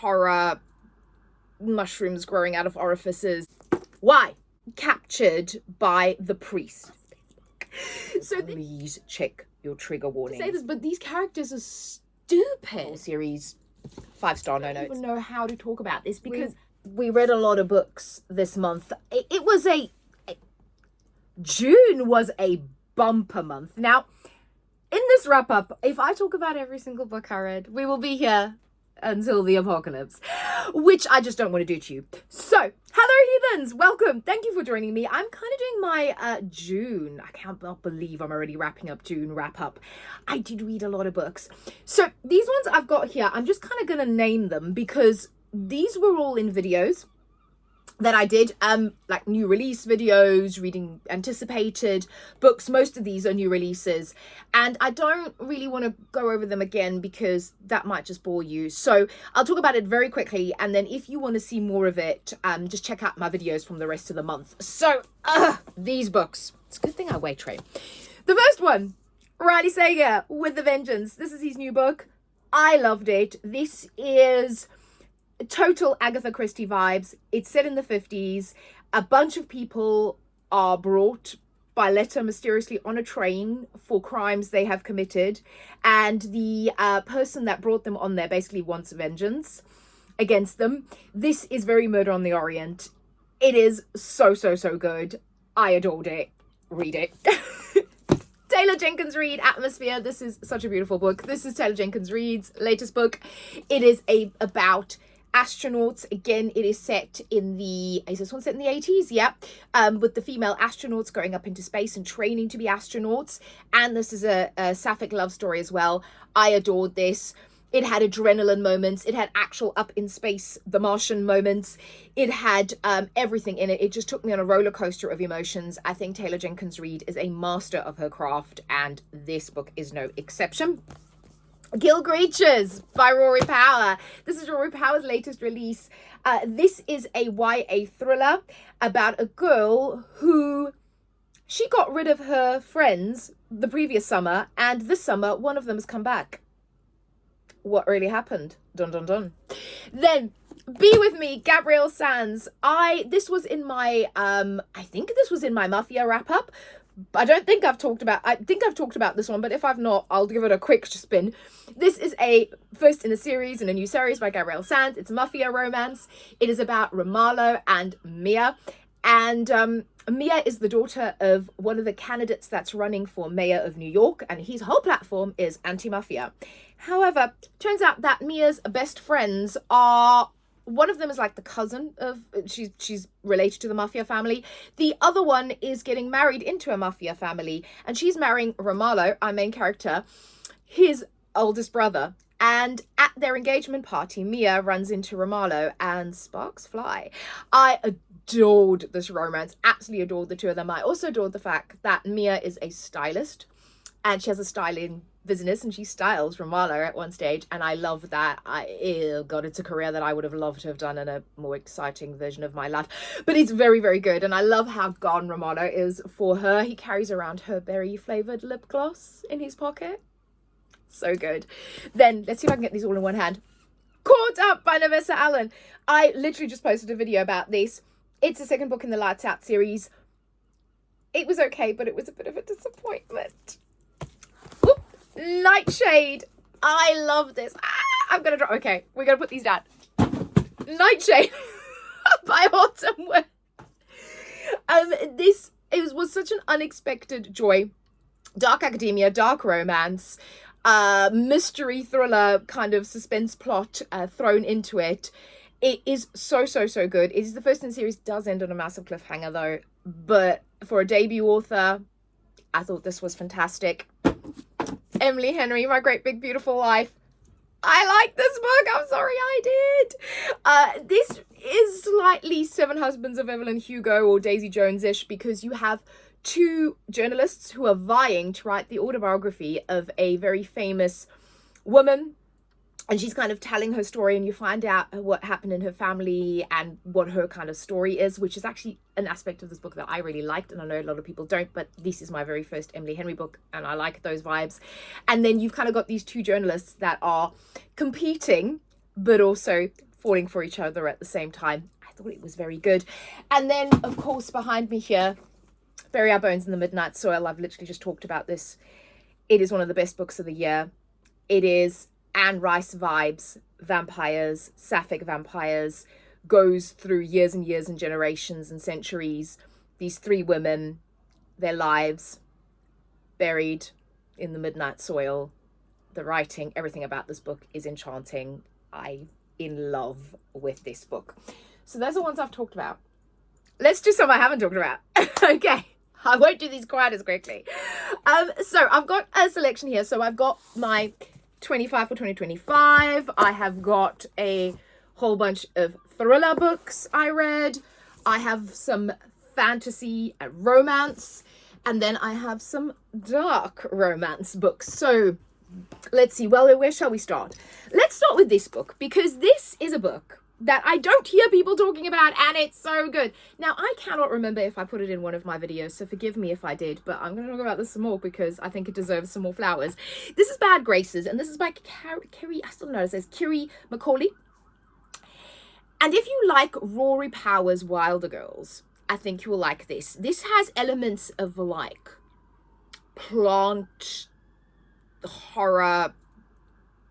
horror, mushrooms growing out of orifices. Why? Captured by the priest. So please check your trigger warning. Say this, but these characters are stupid. Whole series, 5-star no notes. I don't even know how to talk about this because we read a lot of books this month. It was June was a bumper month. Now, in this wrap up, if I talk about every single book I read, we will be here until the apocalypse, which I just don't want to do to you. So, hello heathens, welcome. Thank you for joining me. I'm kind of doing my June. I can't believe I'm already wrapping up June wrap up. I did read a lot of books. So, these ones I've got here, I'm just kind of going to name them because these were all in videos that I did, like new release videos, reading anticipated books. Most of these are new releases, and I don't really want to go over them again because that might just bore you. So I'll talk about it very quickly, and then if you want to see more of it, just check out my videos from the rest of the month. So, these books. It's a good thing I weight train. The first one, Riley Sager with the Vengeance. This is his new book. I loved it. This is total Agatha Christie vibes. It's set in the 50s. A bunch of people are brought by letter mysteriously on a train for crimes they have committed, and the person that brought them on there basically wants vengeance against them. This is very Murder on the Orient. It is so good. I adored it. Read it. Taylor Jenkins Reid, Atmosphere. This is such a beautiful book. This is Taylor Jenkins Reid's latest book. It is about astronauts. Again, it is set in is this one set in the 80s? Yeah. With the female astronauts going up into space and training to be astronauts. And this is a sapphic love story as well. I adored this. It had adrenaline moments. It had actual up in space, the Martian moments. It had everything in it. It just took me on a roller coaster of emotions. I think Taylor Jenkins Reid is a master of her craft, and this book is no exception. Gill Creatures by Rory Power. This is Rory Power's latest release. This is a YA thriller about a girl who she got rid of her friends the previous summer, and this summer one of them has come back. What really happened? Dun dun dun. Then Be With Me, Gabrielle Sands. This was in my I think this was in my Mafia wrap up. I think I've talked about this one, but if I've not, I'll give it a quick spin. This is a first in a series, in a new series by Gabrielle Sands. It's a Mafia romance. It is about Romalo and Mia. And Mia is the daughter of one of the candidates that's running for mayor of New York, and his whole platform is anti-mafia. However, turns out that Mia's best friends are, one of them is like the cousin of, she's related to the mafia family. The other one is getting married into a mafia family, and she's marrying Romalo, our main character, his oldest brother. And at their engagement party, Mia runs into Romalo and sparks fly. I adored this romance, absolutely adored the two of them. I also adored the fact that Mia is a stylist, and she has a styling business, and she styles Romalo at one stage, and I love that. God, it's a career that I would have loved to have done in a more exciting version of my life, but it's very good, and I love how gone Romalo is for her. He carries around her berry flavored lip gloss in his pocket. So good. Then let's see if I can get these all in one hand. Caught Up by Navessa Allen. I literally just posted a video about this. It's the second book in the Lights Out series. It was okay, but it was a bit of a disappointment. Whoop. Nightshade. I love this. I'm gonna drop. Okay, we're gonna put these down. Nightshade by Autumn West. It was such an unexpected joy. Dark academia, dark romance, mystery thriller kind of suspense plot thrown into it. It is so good. It is the first in the series, does end on a massive cliffhanger though, but for a debut author, I thought this was fantastic. Emily Henry, My Great Big Beautiful Life. I like this book. I'm sorry I did. This is slightly Seven Husbands of Evelyn Hugo or Daisy Jones-ish, because you have two journalists who are vying to write the autobiography of a very famous woman, and she's kind of telling her story, and you find out what happened in her family and what her kind of story is, which is actually an aspect of this book that I really liked, and I know a lot of people don't, but this is my very first Emily Henry book, and I like those vibes. And then you've kind of got these two journalists that are competing but also falling for each other at the same time. I thought it was very good. And then, of course, behind me here, Bury Our Bones in the Midnight Soil. I've literally just talked about this. It is one of the best books of the year. It is Anne Rice vibes, vampires, sapphic vampires, goes through years and years and generations and centuries. These three women, their lives buried in the midnight soil. The writing, everything about this book is enchanting. I'm in love with this book. So those are the ones I've talked about. Let's do some I haven't talked about. Okay. I won't do these quite as quickly. So I've got a selection here. So I've got my 25 for 2025. I have got a whole bunch of thriller books I read. I have some fantasy and romance. And then I have some dark romance books. So let's see. Well, where shall we start? Let's start with this book, because this is a book that I don't hear people talking about, and it's so good. Now, I cannot remember if I put it in one of my videos, so forgive me if I did, but I'm going to talk about this some more because I think it deserves some more flowers. This is Bad Graces, and this is by Kiri, I still don't know, it says Kiri Macaulay. And if you like Rory Power's Wilder Girls, I think you will like this. This has elements of like plant horror,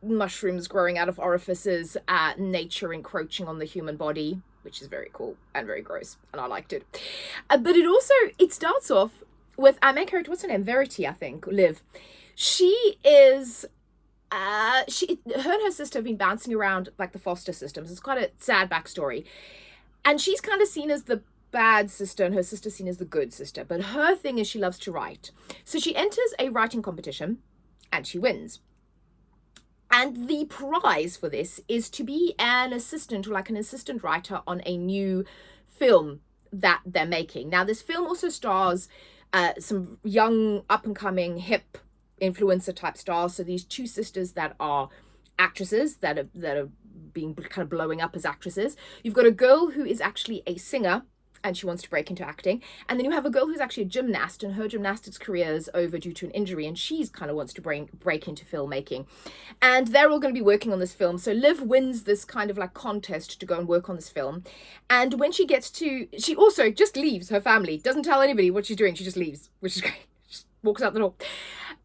mushrooms growing out of orifices, nature encroaching on the human body, which is very cool and very gross, and I liked it. But it starts off with our main character, what's her name? Verity, I think, Liv. She is, her and her sister have been bouncing around like the foster systems. It's quite a sad backstory. And she's kind of seen as the bad sister and her sister seen as the good sister. But her thing is she loves to write. So she enters a writing competition and she wins. And the prize for this is to be an assistant, or like an assistant writer on a new film that they're making. Now, this film also stars some young, up-and-coming, hip influencer type stars. So these two sisters that are actresses that are being kind of blowing up as actresses. You've got a girl who is actually a singer, and she wants to break into acting. And then you have a girl who's actually a gymnast, and her gymnastics career is over due to an injury, and she's kind of wants to break into filmmaking. And they're all going to be working on this film. So Liv wins this kind of like contest to go and work on this film. And when she gets to, she also just leaves her family, doesn't tell anybody what she's doing. She just leaves, which is great. Just walks out the door.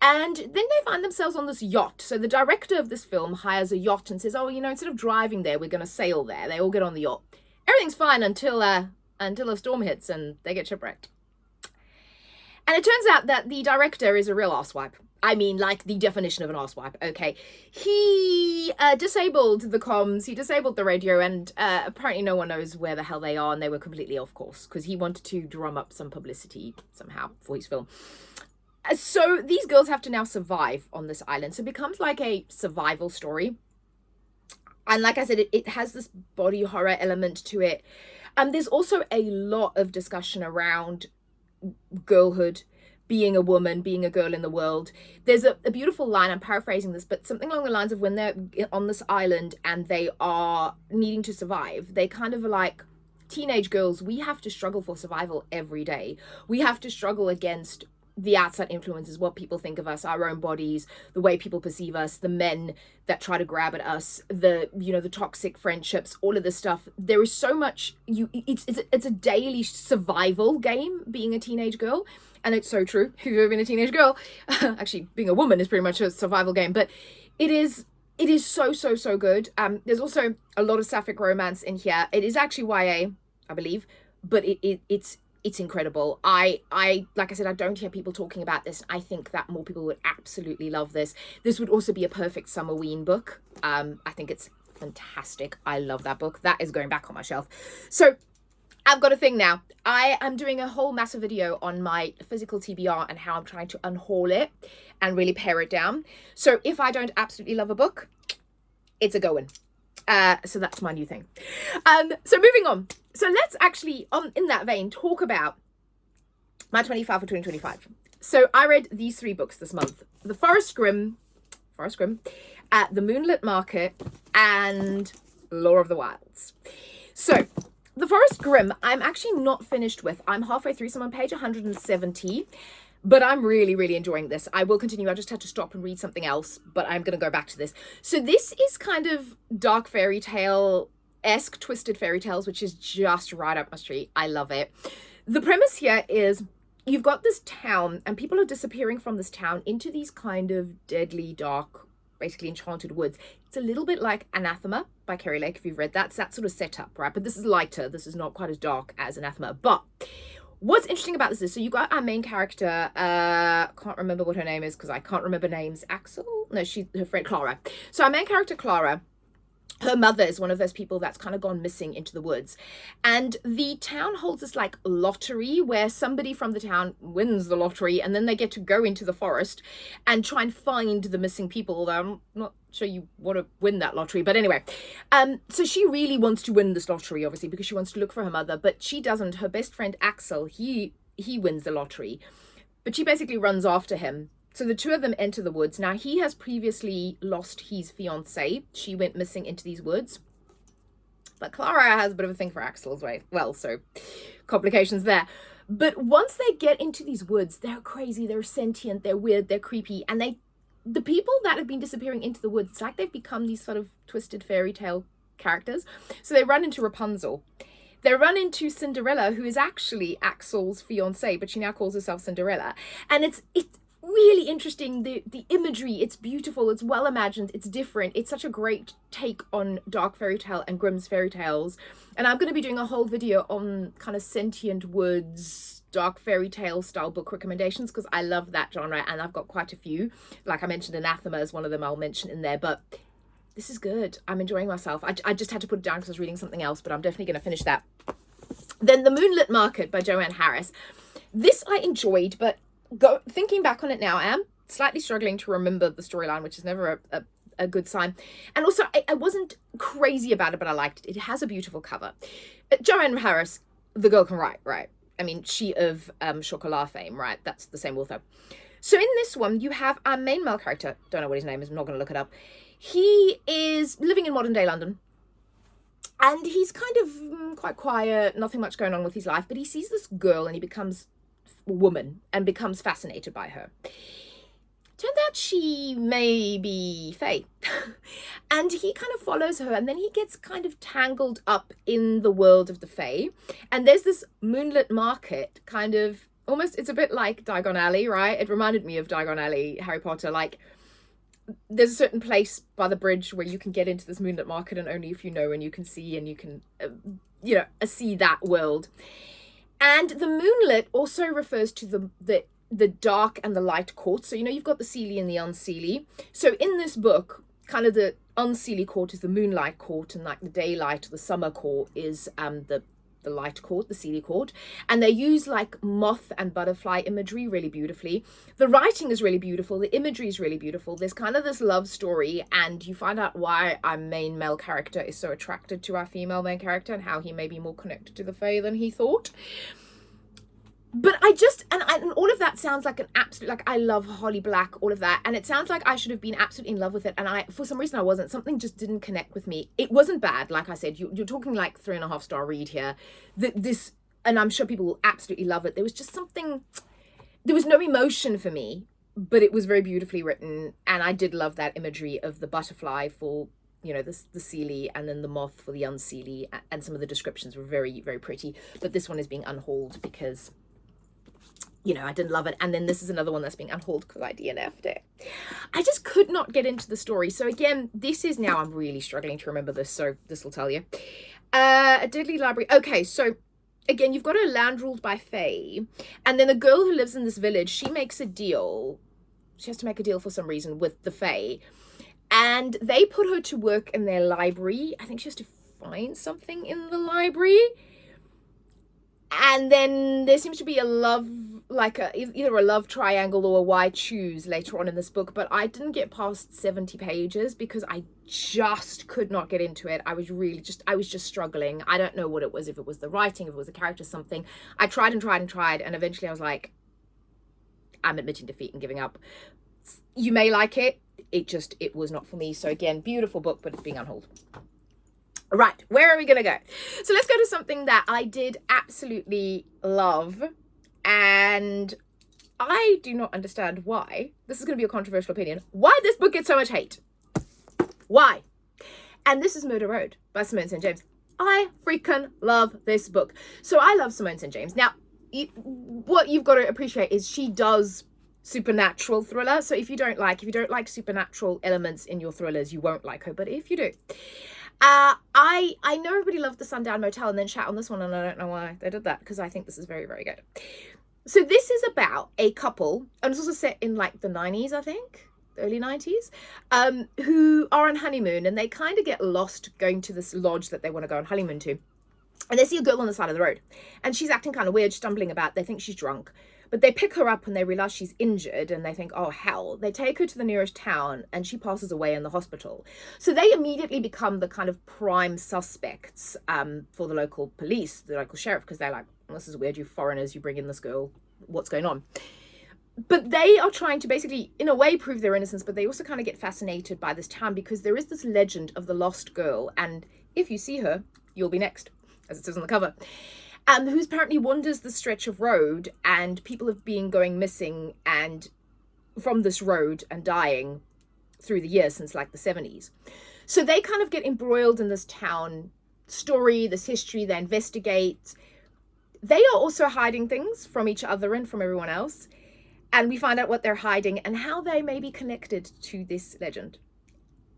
And then they find themselves on this yacht. So the director of this film hires a yacht and says, oh, you know, instead of driving there, we're going to sail there. They all get on the yacht. Everything's fine until a storm hits and they get shipwrecked. And it turns out that the director is a real arsewipe. I mean, like the definition of an arsewipe, okay? He disabled the comms, he disabled the radio, and apparently no one knows where the hell they are, and they were completely off course because he wanted to drum up some publicity somehow for his film. So these girls have to now survive on this island. So it becomes like a survival story. And like I said, it has this body horror element to it. There's also a lot of discussion around girlhood, being a woman, being a girl in the world. There's a beautiful line, I'm paraphrasing this, but something along the lines of when they're on this island and they are needing to survive, they kind of like, teenage girls, we have to struggle for survival every day. We have to struggle against the outside influences, what people think of us, our own bodies, the way people perceive us, the men that try to grab at us, the toxic friendships, all of this stuff. There is so much, it's a daily survival game being a teenage girl. And it's so true. If you've ever been a teenage girl, actually being a woman is pretty much a survival game, but it is so good. There's also a lot of sapphic romance in here. It is actually YA, I believe, but it's incredible. I like I said, I don't hear people talking about this. I think that more people would absolutely love this. This would also be a perfect summer-ween book. I think it's fantastic. I love that book. That is going back on my shelf. So I've got a thing now. I am doing a whole massive video on my physical TBR and how I'm trying to unhaul it and really pare it down. So if I don't absolutely love a book, it's a go-in. So that's my new thing. So moving on. So let's actually, in that vein, talk about my 25 for 2025. So I read these three books this month. The Forest Grimm, The Moonlet Market, and Lore of the Wilds. So The Forest Grimm, I'm actually not finished with. I'm halfway through, so I'm on page 170. But I'm really, really enjoying this. I will continue. I just had to stop and read something else, but I'm going to go back to this. So this is kind of dark fairy tale esque twisted fairy tales, which is just right up my street. I love it. The premise here is you've got this town and people are disappearing from this town into these kind of deadly, dark, basically enchanted woods. It's a little bit like Anathema by Kerry Lake, if you've read that. It's that sort of setup, right? But this is lighter. This is not quite as dark as Anathema. But what's interesting about this is, so you got our main character, can't remember what her name is because I can't remember names. Axel? No, she's her friend Clara. So our main character, Clara, her mother is one of those people that's kind of gone missing into the woods. And the town holds this like lottery where somebody from the town wins the lottery and then they get to go into the forest and try and find the missing people. Although I'm not sure you want to win that lottery. But anyway, so she really wants to win this lottery, obviously, because she wants to look for her mother. But she doesn't. Her best friend, Axel, he wins the lottery. But she basically runs after him. So the two of them enter the woods. Now, he has previously lost his fiancée. She went missing into these woods. But Clara has a bit of a thing for Axel as well. So complications there. But once they get into these woods, they're crazy, they're sentient, they're weird, they're creepy. And the people that have been disappearing into the woods, it's like they've become these sort of twisted fairy tale characters. So they run into Rapunzel. They run into Cinderella, who is actually Axel's fiancée, but she now calls herself Cinderella. And it's really interesting. The imagery, it's beautiful, it's well imagined, it's different. It's such a great take on dark fairy tale and Grimm's fairy tales. And I'm going to be doing a whole video on kind of sentient woods, dark fairy tale style book recommendations, because I love that genre and I've got quite a few. Like I mentioned, Anathema is one of them I'll mention in there, but this is good. I'm enjoying myself. I just had to put it down because I was reading something else, but I'm definitely going to finish that. Then The Moonlet Market by Joanne Harris. This I enjoyed, but thinking back on it now, I am slightly struggling to remember the storyline, which is never a good sign. And also, I wasn't crazy about it, but I liked it. It has a beautiful cover. Joanne Harris, the girl can write, right? I mean, she of Chocolat fame, right? That's the same author. So in this one, you have our main male character. Don't know what his name is. I'm not going to look it up. He is living in modern day London. And he's kind of quite quiet, nothing much going on with his life. But he sees this girl and he becomes woman and becomes fascinated by her. Turns out she may be fae. And he kind of follows her and then he gets kind of tangled up in the world of the fae. And there's this Moonlet Market, kind of almost, it's a bit like Diagon Alley, right? It reminded me of Diagon Alley, Harry Potter. Like there's a certain place by the bridge where you can get into this Moonlet Market and only if you know and you can see and you can, see that world. And the moonlit also refers to the dark and the light court. So, you've got the Seelie and the Unseelie. So in this book, kind of the Unseelie court is the moonlight court and like the daylight, the summer court is the light court, the Seelie court. And they use like moth and butterfly imagery really beautifully. The writing is really beautiful. The imagery is really beautiful. There's kind of this love story and you find out why our main male character is so attracted to our female main character and how he may be more connected to the fae than he thought. But and all of that sounds like an absolute, like I love Holly Black, all of that. And it sounds like I should have been absolutely in love with it. And for some reason I wasn't. Something just didn't connect with me. It wasn't bad. Like I said, you're talking like 3.5 star read here. And I'm sure people will absolutely love it. There was just something, there was no emotion for me, but it was very beautifully written. And I did love that imagery of the butterfly for, the Seelie and then the moth for the Unseelie. And some of the descriptions were very, very pretty. But this one is being unhauled because I didn't love it. And then this is another one that's being unhauled because I DNF'd it. I just could not get into the story. So again, I'm really struggling to remember this. So this will tell you. A deadly library. Okay, so again, you've got a land ruled by fae. And then a girl who lives in this village, she makes a deal. She has to make a deal for some reason with the fae. And they put her to work in their library. I think she has to find something in the library. And then there seems to be a love, like either a love triangle or a why choose later on in this book. But I didn't get past 70 pages because I just could not get into it. I was just struggling. I don't know what it was, if it was the writing, if it was the character, something. I tried and tried and tried. And eventually I was like, I'm admitting defeat and giving up. You may like it. It was not for me. So again, beautiful book, but it's being unhauled. Right, where are we going to go? So let's go to something that I did absolutely love. And I do not understand why. This is going to be a controversial opinion. Why this book gets so much hate. Why? And this is Murder Road by Simone St. James. I freaking love this book. So I love Simone St. James. Now, what you've got to appreciate is she does supernatural thriller. So if you don't like supernatural elements in your thrillers, you won't like her. But if you do, I know everybody loved The Sundown Motel and then shat on this one, and I don't know why they did that, because I think this is very, very good. So this is about a couple, and it's also set in like the 90s, I think, early 90s, who are on honeymoon, and they kind of get lost going to this lodge that they want to go on honeymoon to. And they see a girl on the side of the road, and she's acting kind of weird, stumbling about. They think she's drunk, but they pick her up and they realize she's injured, and they think, oh hell. They take her to the nearest town, and she passes away in the hospital. So they immediately become the kind of prime suspects for the local police, the local sheriff, because they're like, this is weird, you foreigners, you bring in this girl, what's going on? But they are trying to basically, in a way, prove their innocence, but they also kind of get fascinated by this town, because there is this legend of the lost girl, and if you see her, you'll be next, as it says on the cover, who apparently wanders the stretch of road, and people have been going missing and from this road and dying through the years since like the 70s. So they kind of get embroiled in this town story, this history, they investigate. They are also hiding things from each other and from everyone else. And we find out what they're hiding and how they may be connected to this legend.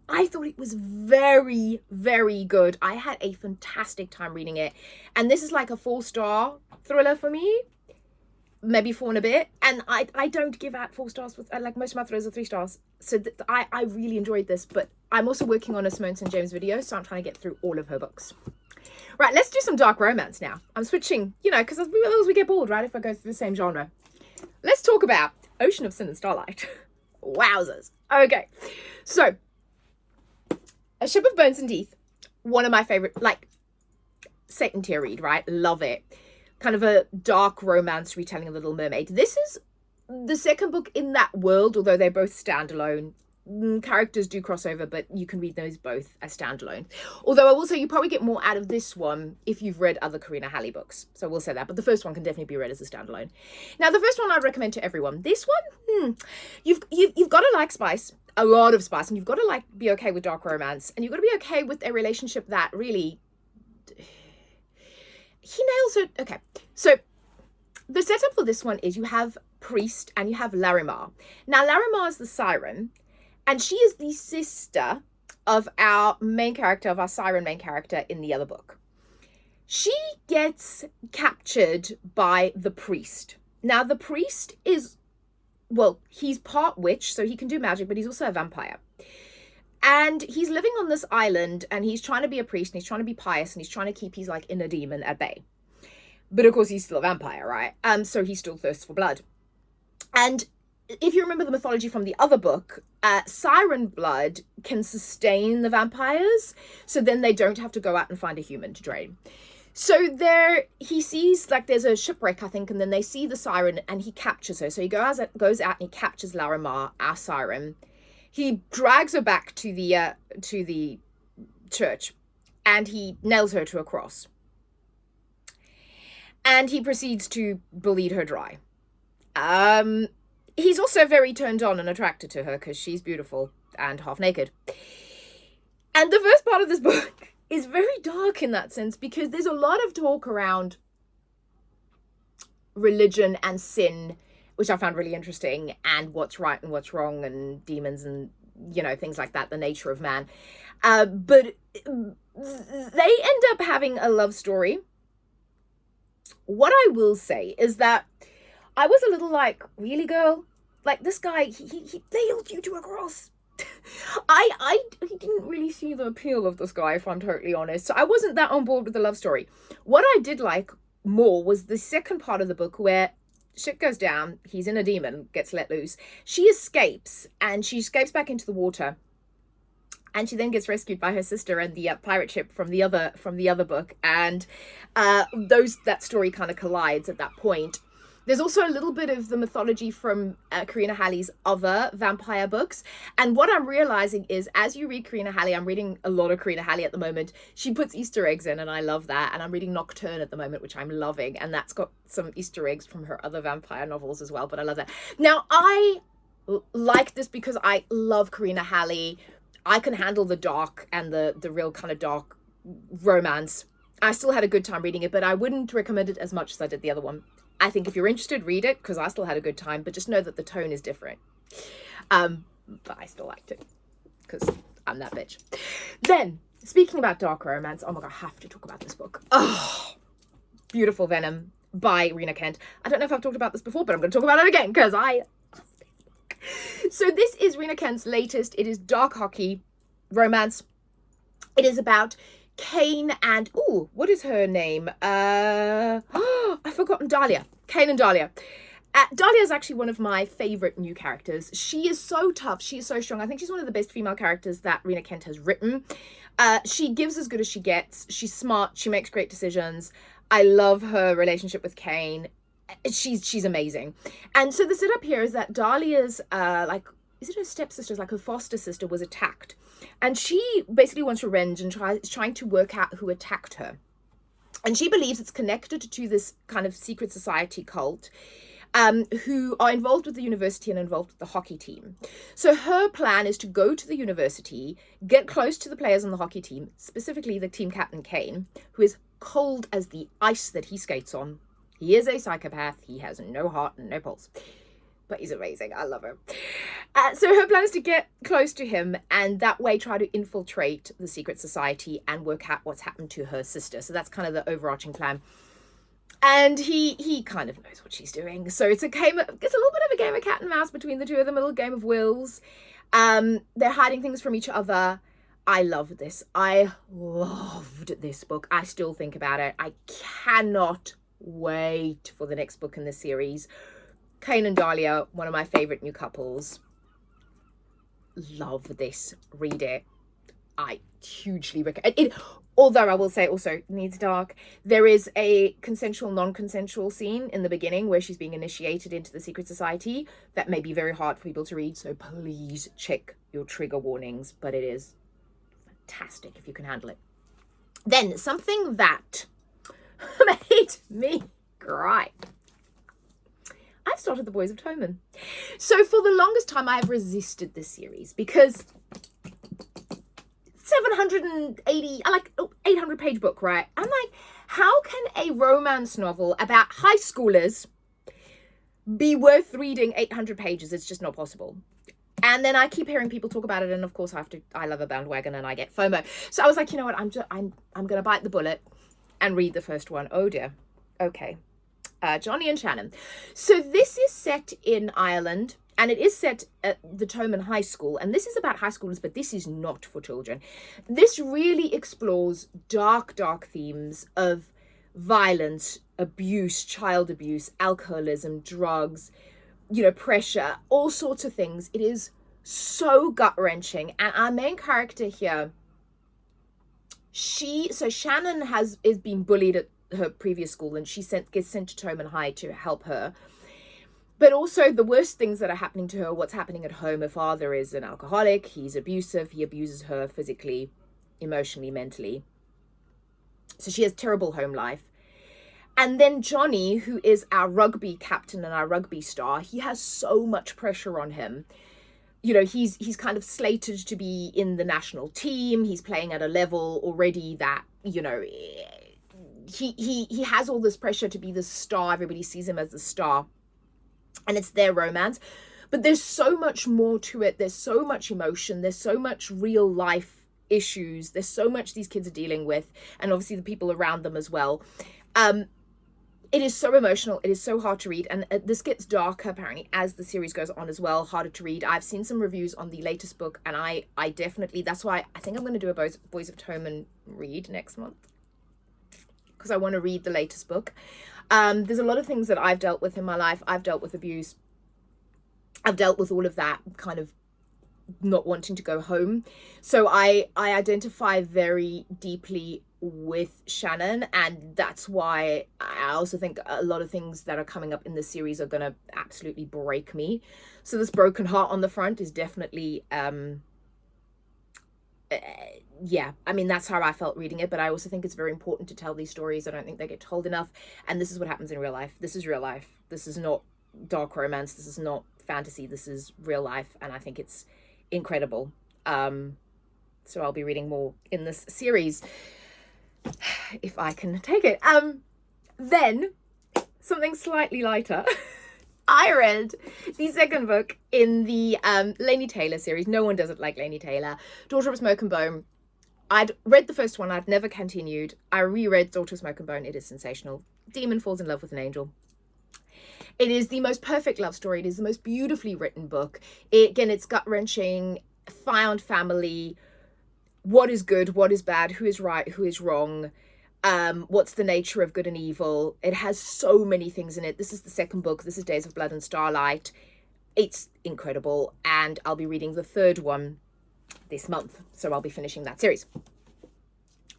I thought it was very, very good. I had a fantastic time reading it. And this is like a 4-star thriller for me. Maybe 4 and a bit. And I don't give out 4 stars. Like most of my thrillers are 3 stars. So I really enjoyed this. But I'm also working on a Simone St. James video, so I'm trying to get through all of her books. Right, let's do some dark romance now. I'm switching, because we get bored, right, if I go through the same genre. Let's talk about Ocean of Sin and Starlight. Wowzers. Okay, so A Ship of Bones and Teeth, one of my favorite, like, Satan tier read, right? Love it. Kind of a dark romance retelling of Little Mermaid. This is the second book in that world, although they're both standalone. Characters do cross over, but you can read those both as standalone. Although I will say you probably get more out of this one if you've read other Karina Halley books. So we'll say that. But the first one can definitely be read as a standalone. Now, the first one I'd recommend to everyone. This one, you've got to like spice, a lot of spice, and you've got to be okay with dark romance, and you've got to be okay with a relationship that really he nails it. Okay, so the setup for this one is you have Priest and you have Larimar. Now, Larimar is the siren. And she is the sister of our main character, of our siren main character in the other book. She gets captured by the priest. Now, the priest is, well, he's part witch, so he can do magic, but he's also a vampire. And he's living on this island, and he's trying to be a priest, and he's trying to be pious, and he's trying to keep his, inner demon at bay. But, of course, he's still a vampire, right? So he still thirsts for blood. And if you remember the mythology from the other book, siren blood can sustain the vampires, so then they don't have to go out and find a human to drain. So he sees, there's a shipwreck, I think, and then they see the siren, and he captures her. So he goes out and he captures Larimar, our siren. He drags her back to the church, and he nails her to a cross. And he proceeds to bleed her dry. He's also very turned on and attracted to her because she's beautiful and half naked. And the first part of this book is very dark in that sense, because there's a lot of talk around religion and sin, which I found really interesting, and what's right and what's wrong, and demons and, things like that, the nature of man. But they end up having a love story. What I will say is that I was a little really, girl? This guy, he nailed you to a cross. I didn't really see the appeal of this guy, if I'm totally honest. So I wasn't that on board with the love story. What I did like more was the second part of the book where shit goes down. He's in a demon, gets let loose. She escapes, and she escapes back into the water. And she then gets rescued by her sister and the pirate ship from the other book. And that story kind of collides at that point. There's also a little bit of the mythology from Karina Halley's other vampire books. And what I'm realizing is, as you read Karina Halley, I'm reading a lot of Karina Halley at the moment. She puts Easter eggs in, and I love that. And I'm reading Nocturne at the moment, which I'm loving. And that's got some Easter eggs from her other vampire novels as well. But I love that. Now, I like this because I love Karina Halley. I can handle the dark and the real kind of dark romance. I still had a good time reading it, but I wouldn't recommend it as much as I did the other one. I think if you're interested, read it, because I still had a good time, but just know that the tone is different. But I still liked it, because I'm that bitch. Then, speaking about dark romance, oh my god, I have to talk about this book. Oh, Beautiful Venom by Rena Kent. I don't know if I've talked about this before, but I'm going to talk about it again, because I love this book. So this is Rena Kent's latest. It is dark hockey romance. It is about Kane and, oh, what is her name? I've forgotten. Dahlia. Kane and Dahlia. Dahlia is actually one of my favorite new characters. She is so tough. She is so strong. I think she's one of the best female characters that Rena Kent has written. She gives as good as she gets. She's smart. She makes great decisions. I love her relationship with Kane. She's amazing. And so the setup here is that Dahlia's, is it her stepsister? Like her foster sister was attacked. And she basically wants revenge and trying to work out who attacked her. And she believes it's connected to this kind of secret society cult who are involved with the university and involved with the hockey team. So her plan is to go to the university, get close to the players on the hockey team, specifically the team captain Kane, who is cold as the ice that he skates on. He is a psychopath. He has no heart and no pulse. But he's amazing. I love him. So her plan is to get close to him and that way try to infiltrate the secret society and work out what's happened to her sister. So that's kind of the overarching plan. And he kind of knows what she's doing. So it's a little bit of a game of cat and mouse between the two of them, a little game of wills. They're hiding things from each other. I love this. I loved this book. I still think about it. I cannot wait for the next book in the series. Kane and Dahlia, one of my favorite new couples. Love this. Read it. I hugely recommend it. Although I will say also needs dark. There is a consensual, non-consensual scene in the beginning where she's being initiated into the secret society that may be very hard for people to read. So please check your trigger warnings. But it is fantastic if you can handle it. Then something that made me cry. I've started the Boys of Toomen. So for the longest time, I have resisted this series because 780, 800 page book, right? I'm like, how can a romance novel about high schoolers be worth reading 800 pages? It's just not possible. And then I keep hearing people talk about it. And of course I love a bandwagon and I get FOMO. So I was like, you know what? I'm going to bite the bullet and read the first one. Oh dear. Okay. Johnny and Shannon. So this is set in Ireland and it is set at the Toomen High School. And this is about high schoolers, but this is not for children. This really explores dark, dark themes of violence, abuse, child abuse, alcoholism, drugs, pressure, all sorts of things. It is so gut-wrenching. And our main character here, Shannon is being bullied at her previous school and she gets sent to Toomen High to help her. But also the worst things that are happening to her, what's happening at home. Her father is an alcoholic. He's abusive. He abuses her physically, emotionally, mentally. So she has terrible home life. And then Johnny, who is our rugby captain and our rugby star, he has so much pressure on him. He's kind of slated to be in the national team. He's playing at a level already that, he has all this pressure to be the star. Everybody sees him as the star. And it's their romance. But there's so much more to it. There's so much emotion. There's so much real life issues. There's so much these kids are dealing with. And obviously the people around them as well. It is so emotional. It is so hard to read. And this gets darker apparently as the series goes on as well. Harder to read. I've seen some reviews on the latest book. And I definitely, that's why I think I'm going to do a Boys of Toomen read next month. Because I want to read the latest book. There's a lot of things that I've dealt with in my life. I've dealt with abuse. I've dealt with all of that kind of not wanting to go home. So I identify very deeply with Shannon, and that's why I also think a lot of things that are coming up in this series are going to absolutely break me. So this broken heart on the front is definitely yeah, I mean, that's how I felt reading it, but I also think it's very important to tell these stories. I don't think they get told enough, and this is what happens in real life. This is real life. This is not dark romance. This is not fantasy. This is real life, and I think it's incredible. So I'll be reading more in this series. if I can take it. Then something slightly lighter. I read the second book in the Laini Taylor series. No one does it like Laini Taylor. Daughter of Smoke and Bone. I'd read the first one. I'd never continued. I reread Daughter of Smoke and Bone. It is sensational. Demon falls in love with an angel. It is the most perfect love story. It is the most beautifully written book. It's gut-wrenching, found family, what is good, what is bad, who is right, who is wrong, what's the nature of good and evil. It has so many things in it. This is the second book. This is Days of Blood and Starlight. It's incredible, and I'll be reading the third one this month, so I'll be finishing that series.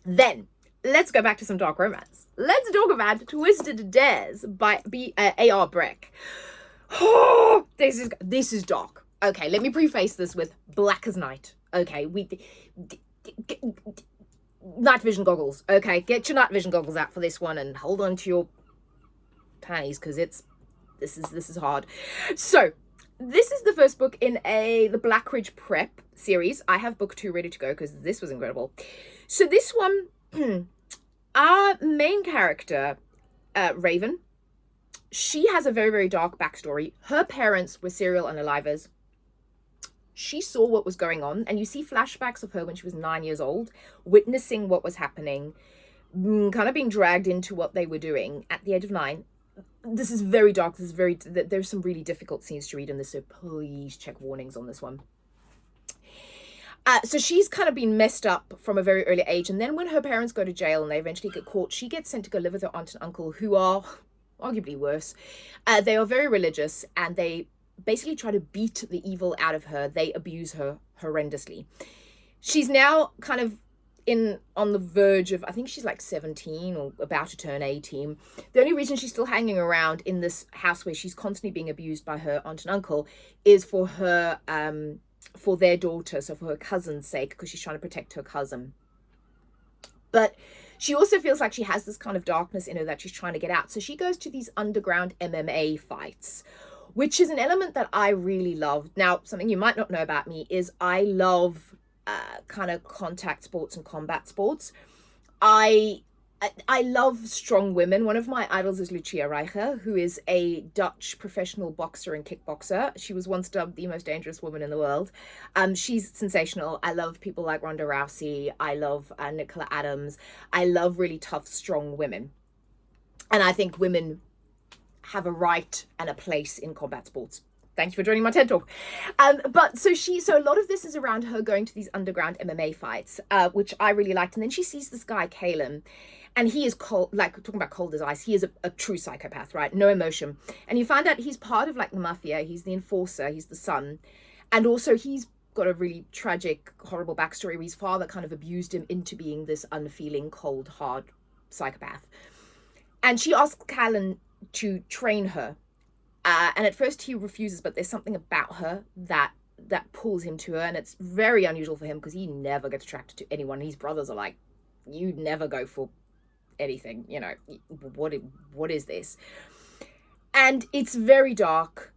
Then let's go back to some dark romance. Let's talk about Twisted Dares by A.R. Breck. Oh, this is dark. Okay, let me preface this with black as night. Okay, night vision goggles. Okay, get your night vision goggles out for this one and hold on to your panties, because this is hard. So this is the first book in the Blackridge Prep series. I have book 2 ready to go because this was incredible. So this one, our main character, Raven, she has a very, very dark backstory. Her parents were serial unalivers. She saw what was going on, and you see flashbacks of her when she was 9 years old, witnessing what was happening, kind of being dragged into what they were doing at the age of 9. This is very dark. There's some really difficult scenes to read in this, so please check warnings on this one. So she's kind of been messed up from a very early age, and then when her parents go to jail and they eventually get caught, she gets sent to go live with her aunt and uncle, who are arguably worse. They are very religious, and they basically try to beat the evil out of her. They abuse her horrendously. She's now kind of on the verge of, I think she's like 17 or about to turn 18. The only reason she's still hanging around in this house where she's constantly being abused by her aunt and uncle is for her for their daughter, so for her cousin's sake, because she's trying to protect her cousin. But she also feels like she has this kind of darkness in her that she's trying to get out. So she goes to these underground MMA fights, which is an element that I really love. Now, something you might not know about me is I love kind of contact sports and combat sports. I love strong women. One of my idols is Lucia Reicher, who is a Dutch professional boxer and kickboxer. She was once dubbed the most dangerous woman in the world. She's sensational. I love people like Ronda Rousey. I love Nicola Adams. I love really tough, strong women. And I think women have a right and a place in combat sports. Thank you for joining my TED Talk. So a lot of this is around her going to these underground MMA fights, which I really liked. And then she sees this guy, Kalen, and he is cold, like talking about cold as ice. He is a true psychopath, right? No emotion. And you find out he's part of like the mafia. He's the enforcer. He's the son. And also he's got a really tragic, horrible backstory where his father kind of abused him into being this unfeeling, cold, hard psychopath. And she asks Kalen to train her. And at first he refuses, but there's something about her that pulls him to her, and it's very unusual for him because he never gets attracted to anyone. His brothers are like, you never go for anything, you know, what is this? And it's very dark,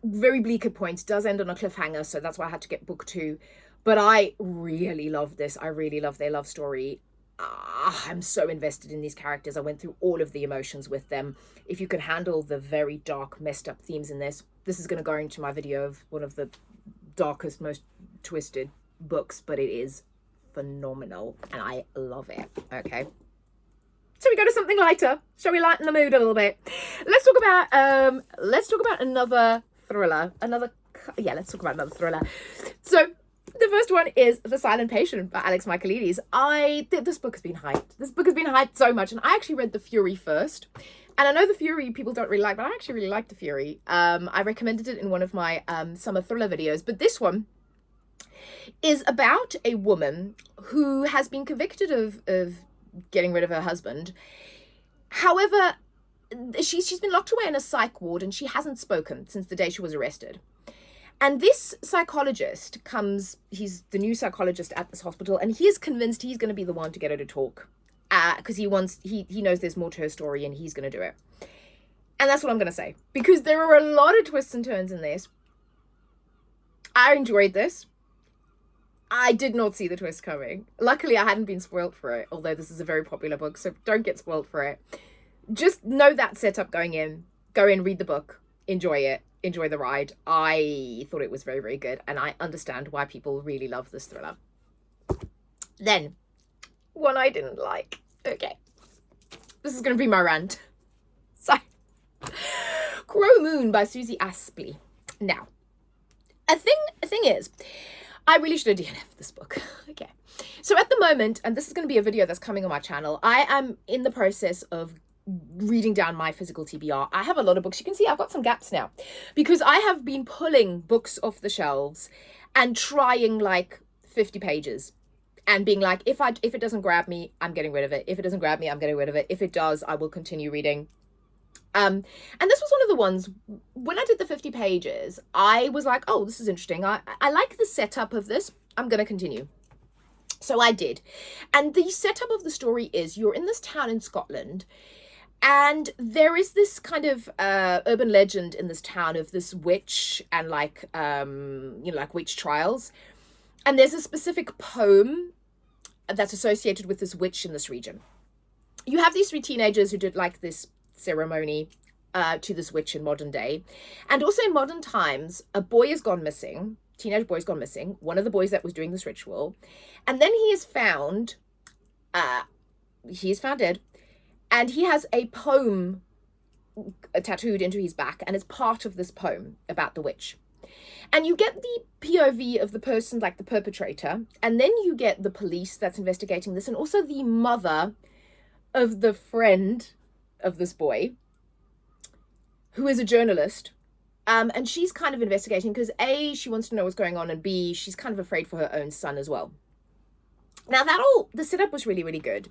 very bleak at points, does end on a cliffhanger, so that's why I had to get book 2. But I really love this. I really love their love story. I'm so invested in these characters. I went through all of the emotions with them. If you can handle the very dark, messed up themes in this is going to go into my video of one of the darkest, most twisted books, but it is phenomenal and I love it. Okay, so we go to something lighter. Shall we lighten the mood a little bit? Let's talk about another thriller. Let's talk about another thriller. So the first one is The Silent Patient by Alex Michaelides. This book has been hyped. This book has been hyped so much. And I actually read The Fury first. And I know The Fury people don't really like, but I actually really like The Fury. I recommended it in one of my summer thriller videos. But this one is about a woman who has been convicted of getting rid of her husband. However, she's been locked away in a psych ward and she hasn't spoken since the day she was arrested. And this psychologist he's the new psychologist at this hospital, and he is convinced he's going to be the one to get her to talk. Because he knows there's more to her story and he's going to do it. And that's what I'm going to say. Because there are a lot of twists and turns in this. I enjoyed this. I did not see the twist coming. Luckily, I hadn't been spoiled for it, although this is a very popular book, so don't get spoiled for it. Just know that setup going in. Go in, read the book, enjoy it, enjoy the ride. I thought it was very, very good, and I understand why people really love this thriller. Then, one I didn't like. Okay. This is going to be my rant. So, Crow Moon by Susie Aspley. Now, a thing is, I really should have DNF'd this book. Okay. So at the moment, and this is going to be a video that's coming on my channel, I am in the process of reading down my physical TBR. I have a lot of books. You can see I've got some gaps now because I have been pulling books off the shelves and trying like 50 pages and being like, if it doesn't grab me, I'm getting rid of it. If it doesn't grab me, I'm getting rid of it. If it does, I will continue reading. And this was one of the ones, when I did the 50 pages, I was like, oh, this is interesting. I like the setup of this. I'm going to continue. So I did. And the setup of the story is you're in this town in Scotland, and there is this kind of urban legend in this town of this witch and like, like witch trials. And there's a specific poem that's associated with this witch in this region. You have these 3 teenagers who did like this ceremony to this witch in modern day, and also in modern times a boy has gone missing. Teenage boy's gone missing, one of the boys that was doing this ritual, and then he is found dead, and he has a poem tattooed into his back, and it's part of this poem about the witch. And you get the POV of the person, like the perpetrator, and then you get the police that's investigating this, and also the mother of the friend of this boy, who is a journalist, and she's kind of investigating because A, she wants to know what's going on, and B, she's kind of afraid for her own son as well. Now the setup was really, really good.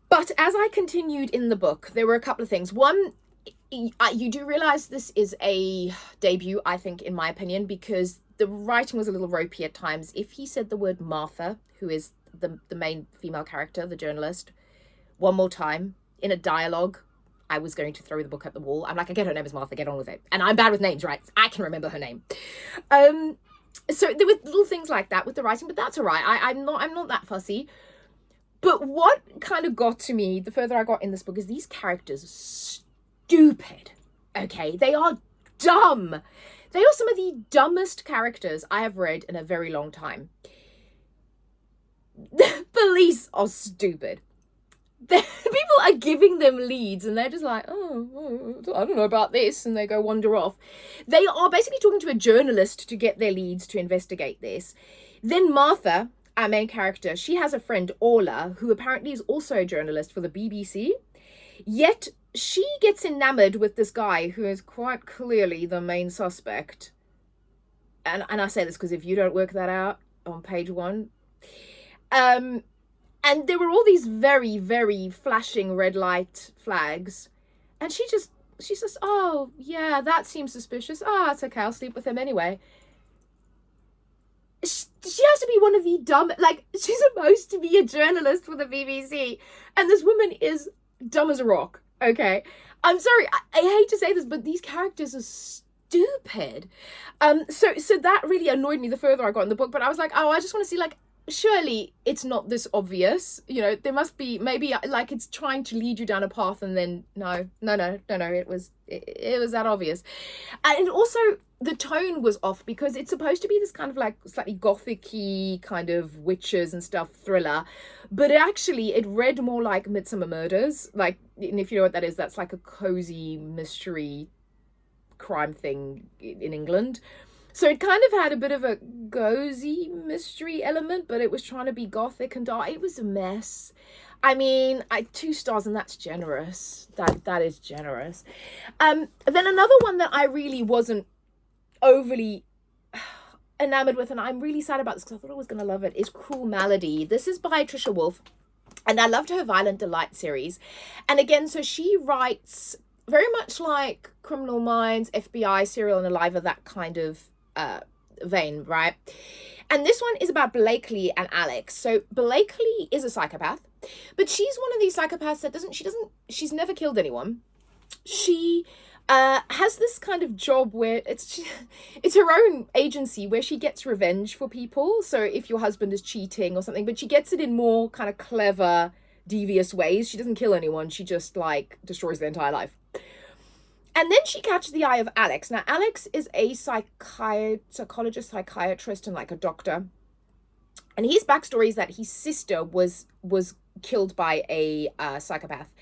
But as I continued in the book, there were a couple of things. One, you do realize this is a debut, I think, in my opinion, because the writing was a little ropey at times. If he said the word Martha, who is the main female character, the journalist, one more time in a dialogue, I was going to throw the book at the wall. I'm like, I get her name is Martha, get on with it. And I'm bad with names, right? I can remember her name. So there were little things like that with the writing, but that's all right. I'm not that fussy. But what kind of got to me the further I got in this book is these characters are stupid. Okay, they are dumb. They are some of the dumbest characters I have read in a very long time. The police are stupid. People are giving them leads and they're just like, oh, I don't know about this, and they go wander off. They are basically talking to a journalist to get their leads to investigate this. Then Martha, our main character, she has a friend, Orla, who apparently is also a journalist for the BBC. Yet she gets enamored with this guy who is quite clearly the main suspect. And I say this because if you don't work that out on page 1, and there were all these very, very flashing red light flags. And she says, oh, yeah, that seems suspicious. Oh, it's okay, I'll sleep with him anyway. She has to be one of the dumb, like, she's supposed to be a journalist for the BBC. And this woman is dumb as a rock, okay? I'm sorry, I hate to say this, but these characters are stupid. So that really annoyed me the further I got in the book. But I was like, oh, I just want to see, like, surely it's not this obvious, you know, there must be, maybe like it's trying to lead you down a path, and then no, it was that obvious. And also the tone was off because it's supposed to be this kind of like slightly gothic-y kind of witches and stuff thriller, but it read more like Midsummer Murders, like, and if you know what that is, that's like a cozy mystery crime thing in England. So it kind of had a bit of a cozy mystery element, but it was trying to be gothic and dark. It was a mess. I mean, 2 stars, and that's generous. That is generous. Then another one that I really wasn't overly enamored with, and I'm really sad about this because I thought I was going to love it, is Cruel Malady. This is by Trisha Wolfe, and I loved her Violent Delight series. And again, so she writes very much like Criminal Minds, FBI, Serial and Alive, that kind of vein, right? And this one is about Blakely and Alex. So Blakely is a psychopath, but she's one of these psychopaths that she's never killed anyone. she has this kind of job where it's her own agency where she gets revenge for people. So if your husband is cheating or something, but she gets it in more kind of clever, devious ways. She doesn't kill anyone. She just like destroys their entire life. And then she catches the eye of Alex. Now, Alex is a psychologist, psychiatrist, and like a doctor. And his backstory is that his sister was killed by a psychopath.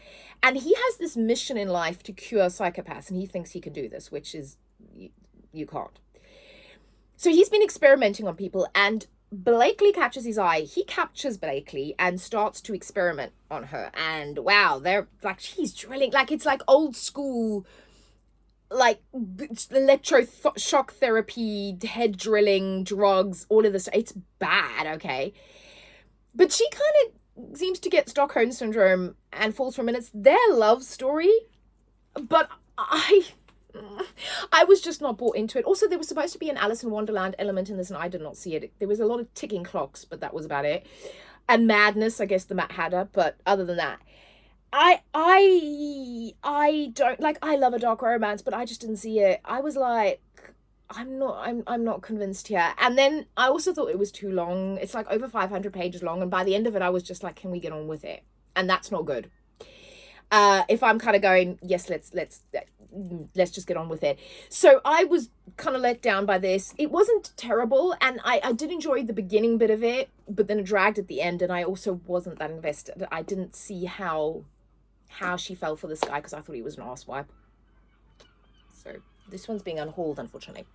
And he has this mission in life to cure psychopaths. And he thinks he can do this, which is, you can't. So he's been experimenting on people. And Blakely catches his eye. He captures Blakely and starts to experiment on her. And wow, they're like, she's drilling. Like, it's like old school, like shock therapy, head drilling, drugs, all of this. It's bad, okay? But she kind of seems to get Stockholm syndrome and falls for a minute. It's their love story, but I was just not bought into it. Also, there was supposed to be an Alice in Wonderland element in this, and I did not see it. There was a lot of ticking clocks, but that was about it. And madness, I guess, the Mad Hatter, but other than that, I don't like, I love a dark romance, but I just didn't see it. I was like, I'm not convinced here. And then I also thought it was too long. It's like over 500 pages long, and by the end of it I was just like, can we get on with it? And that's not good. If I'm kind of going, yes, let's just get on with it. So I was kind of let down by this. It wasn't terrible, and I did enjoy the beginning bit of it, but then it dragged at the end, and I also wasn't that invested. I didn't see how she fell for this guy, because I thought he was an arsewipe. So this one's being unhauled, unfortunately.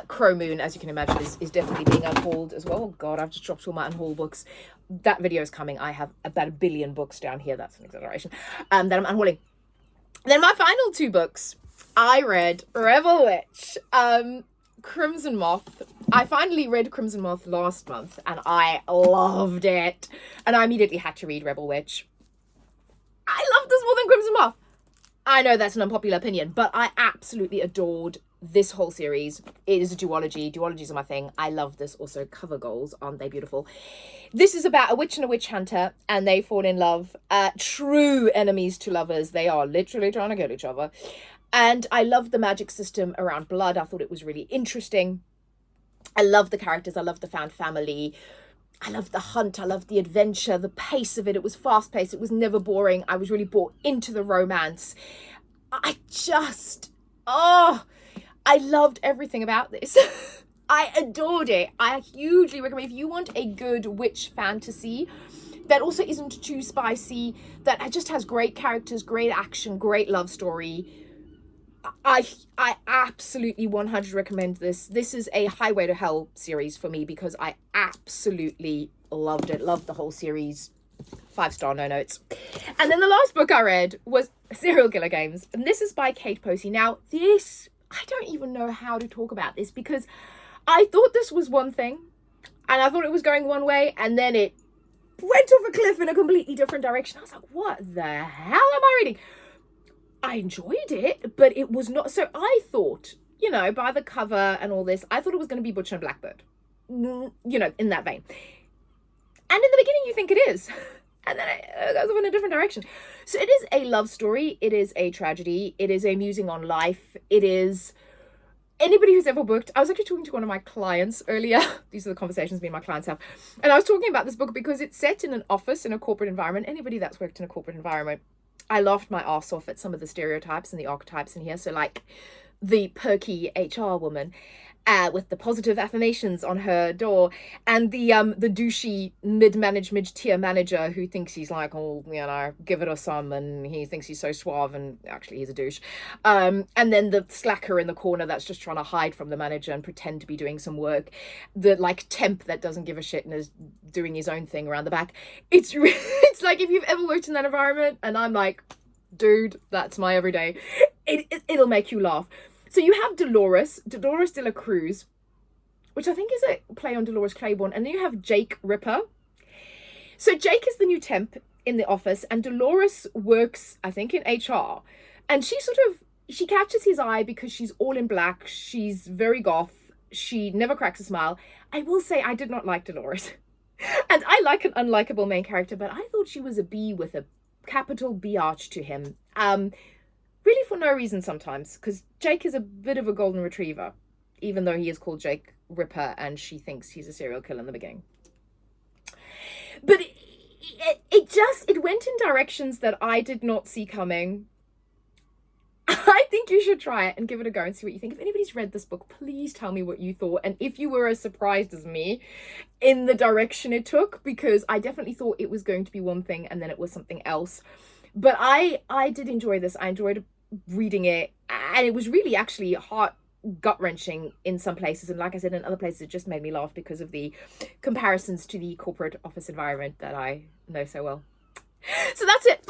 Crow Moon, as you can imagine, is definitely being unhauled as well. Oh God, I've just dropped all my unhauled books. That video is coming. I have about 1 billion books down here. That's an exaggeration. That I'm unhauling. Then my final 2 books, I read Rebel Witch, Crimson Moth. I finally read Crimson Moth last month, and I loved it. And I immediately had to read Rebel Witch. I love this more than Crimson Moth. I know that's an unpopular opinion, but I absolutely adored this whole series. It is a duology. Duologies are my thing. I love this. Also, cover goals, aren't they beautiful? This is about a witch and a witch hunter, and they fall in love. True enemies to lovers. They are literally trying to kill each other. And I love the magic system around blood. I thought it was really interesting. I love the characters. I love the found family. I loved the hunt. I loved the adventure, the pace of it. It was fast paced. It was never boring. I was really brought into the romance. I loved everything about this. I adored it. I hugely recommend, if you want a good witch fantasy that also isn't too spicy, that just has great characters, great action, great love story, I absolutely 100 recommend this. This is a Highway to Hell series for me, because I absolutely loved it. Loved the whole series. 5-star, no notes. And then the last book I read was Serial Killer Games. And this is by Kate Posey. Now, this, I don't even know how to talk about this, because I thought this was one thing, and I thought it was going one way, and then it went off a cliff in a completely different direction. I was like, what the hell am I reading? I enjoyed it, but it was not. So I thought, you know, by the cover and all this, I thought it was going to be Butcher and Blackbird, you know, in that vein. And in the beginning, you think it is. And then it goes off in a different direction. So it is a love story. It is a tragedy. It is a musing on life. It is anybody who's ever booked. I was actually talking to one of my clients earlier. These are the conversations me and my clients have. And I was talking about this book because it's set in an office, in a corporate environment. Anybody that's worked in a corporate environment, I laughed my ass off at some of the stereotypes and the archetypes in here. So like the perky HR woman with the positive affirmations on her door, and the douchey mid-tier manager who thinks he's like, oh, you know, give it a some, and he thinks he's so suave, and actually he's a douche. And then the slacker in the corner that's just trying to hide from the manager and pretend to be doing some work. The like temp that doesn't give a shit and is doing his own thing around the back. It's like if you've ever worked in that environment, and I'm like, dude, that's my everyday. It'll make you laugh. So you have Dolores de la Cruz, which I think is a play on Dolores Claiborne. And then you have Jake Ripper. So Jake is the new temp in the office, and Dolores works, I think, in HR. And she catches his eye because she's all in black. She's very goth. She never cracks a smile. I will say I did not like Dolores. And I like an unlikable main character, but I thought she was a B with a capital B arch to him. really for no reason sometimes, because Jake is a bit of a golden retriever, even though he is called Jake Ripper and she thinks he's a serial killer in the beginning. But it went in directions that I did not see coming. I think you should try it and give it a go and see what you think. If anybody's read this book, please tell me what you thought, and if you were as surprised as me in the direction it took, because I definitely thought it was going to be one thing and then it was something else. But I did enjoy this. I enjoyed reading it, and it was really actually gut-wrenching in some places, and like I said, in other places it just made me laugh because of the comparisons to the corporate office environment that I know so well. So that's it.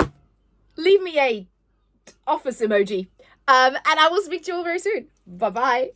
Leave me a office emoji, and I will speak to you all very soon. Bye bye.